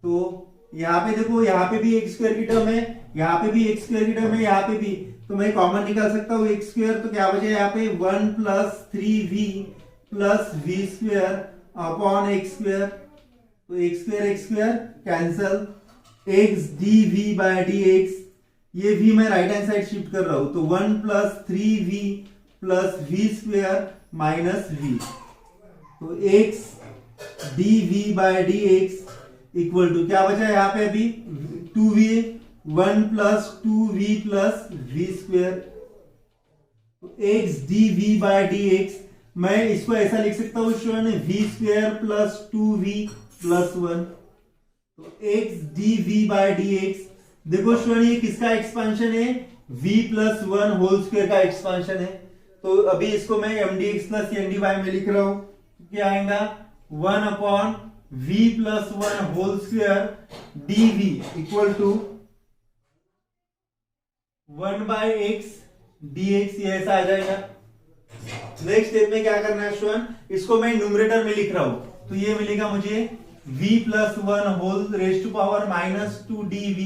तो यहाँ पे देखो यहाँ पे भी एक्स स्क्वायर की टर्म है, यहाँ पे भी एक्स स्क्वायर की टर्म है, यहाँ पे भी, तो मैं कॉमन निकाल सकता हूँ एक्स स्क्वायर। तो क्या बचे यहाँ पे 1 plus 3v plus v square upon x square, तो x square cancel, x dv by dx, ये v मैं राइट हैंड साइड शिफ्ट कर रहा हूं, तो 1 plus 3v plus v square minus v, तो x dv by dx equal to क्या बचा यहाँ पे अभी 2v, 1 plus 2v plus v square, तो x dv बाय dx मैं इसको ऐसा लिख सकता हूं student v square plus 2v plus 1, तो x dv बाय dx, देखो स्टूडेंट ये किसका एक्सपेंशन है, v प्लस 1 होल स्क्वायर का एक्सपेंशन है। तो अभी इसको मैं mdx प्लस dy में लिख रहा हूं, क्या आएगा 1 upon v plus 1 whole square dv equal to 1 by x dx, ये ऐसा आ जाएगा। नेक्स्ट स्टेप में क्या करना है स्टूडेंट, इसको मैं न्यूमरेटर में लिख रहा हूं, तो ये मिलेगा मुझे v plus 1 whole raise to power minus 2 dv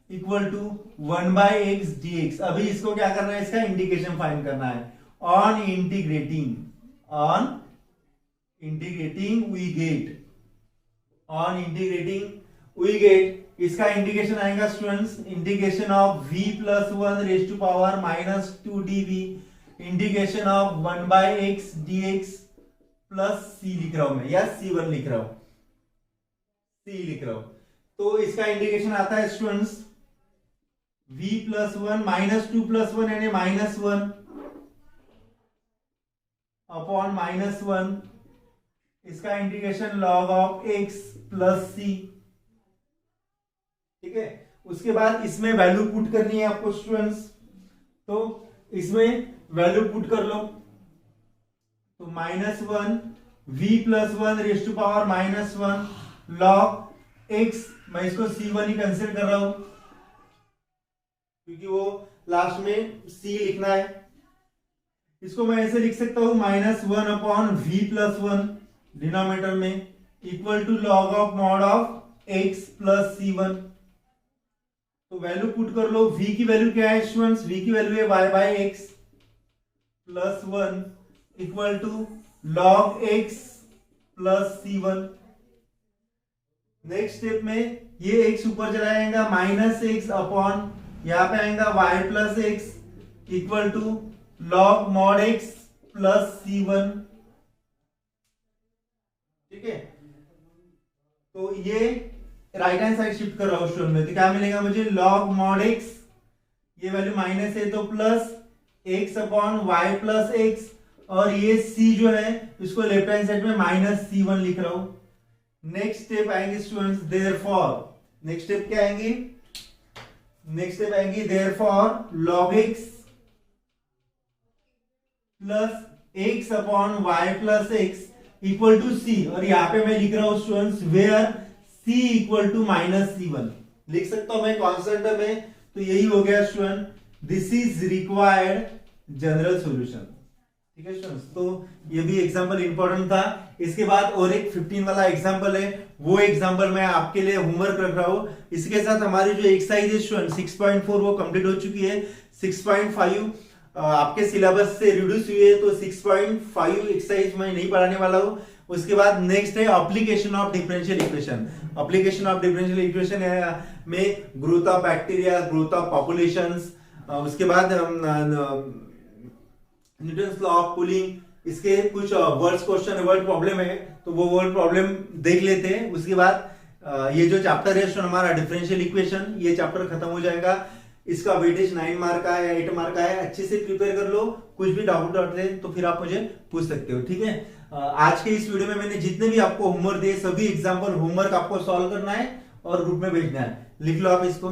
equal to 1 by x dx। अभी इसको क्या करना है, इसका इंटीग्रेशन फाइंड करना है। ऑन इंटीग्रेटिंग वी गेट इसका इंटीग्रेशन आएगा students, integration of v plus 1 raise to power minus 2 dv integration of 1 by x dx plus c लिख रहा हूं मैं, या c1 लिख रहा हूं, c लिख रहा हूं। तो इसका इंटीग्रेशन आता है students v plus 1 minus 2 plus 1 यानी माइनस 1 अपॉन माइनस 1, इसका integration log of x plus c। ठीक है, उसके बाद इसमें वैल्यू पुट करनी है आपको स्टूडेंट्स, तो इसमें वैल्यू पुट कर लो, तो minus 1 v plus 1 raise to power minus 1 log x, मैं इसको c1 ही कंसिडर कर रहा हूं क्योंकि वो लास्ट में c लिखना है। इसको मैं ऐसे लिख सकता हूं minus 1 upon v plus 1 denominator में equal to log of mod of x plus c1। तो वैल्यू पुट कर लो, v की वैल्यू क्या है स्टूडेंट्स, v की वैल्यू है y by x plus 1 equal to log x plus c1। Next step में ये x ऊपर चला जाएगा, माइनस x अपॉन यहां पे आएगा y plus x equal to log mod x plus c1। ठीक है, तो ये राइट हैंड साइड शिफ्ट कर रहा हूं स्टूडेंट में, तो क्या मिलेगा मुझे लॉग मॉड x, ये वैल्यू माइनस है तो plus x upon y plus x, और ये c जो है इसको लेफ्ट हैंड साइड में माइनस c1 लिख रहा हूं। नेक्स्ट स्टेप आएंगे स्टूडेंट्स देयरफॉर, नेक्स्ट स्टेप क्या आएंगे, नेक्स्ट स्टेप आएंगे therefore log x plus x upon Y plus x equal to C, और यहाँ पे मैं लिख रहा हूं students where C equal to -c1 लिख सकता हूं मैं कॉन्स्टेंट में, तो यही हो गया student, this is required general solution. ठीक है स्टूडेंट्स, तो ये भी एग्जांपल इंपॉर्टेंट था। इसके बाद और एक 15 वाला एग्जांपल है, वो एग्जांपल मैं आपके लिए होमवर्क रख रहा हूं। इसके साथ हमारी जो एक्सरसाइज है स्टूडेंट 6.4 वो कंप्लीट हो चुकी है। 6.5 आपके सिलेबस से रिड्यूस हुई है, तो 6.5 एक्सरसाइज मैं नहीं पढ़ाने वाला हूं। उसके बाद नेक्स्ट है application of differential equation. Application of differential equation में growth of bacteria, growth of populations, उसके बाद न्यूटन्स लॉ ऑफ कूलिंग, इसके कुछ वर्ड क्वेश्चन वर्ड प्रॉब्लम है, तो वो वर्ड प्रॉब्लम देख लेते हैं। उसके बाद ये जो चैप्टर है हमारा डिफरेंशियल इक्वेशन, ये चैप्टर खत्म हो जाएगा। इसका वेटेज 9 मार्क का है, 8 मार्क का है। अच्छे से प्रिपेयर कर लो, कुछ भी डाउट आते हैं तो फिर आप मुझे पूछ सकते हो। ठीक है, आज के इस वीडियो में मैंने जितने भी आपको होमवर्क दिए, सभी एग्जाम्पल होमवर्क आपको सॉल्व करना है और ग्रुप में भेजना है। लिख लो आप इसको।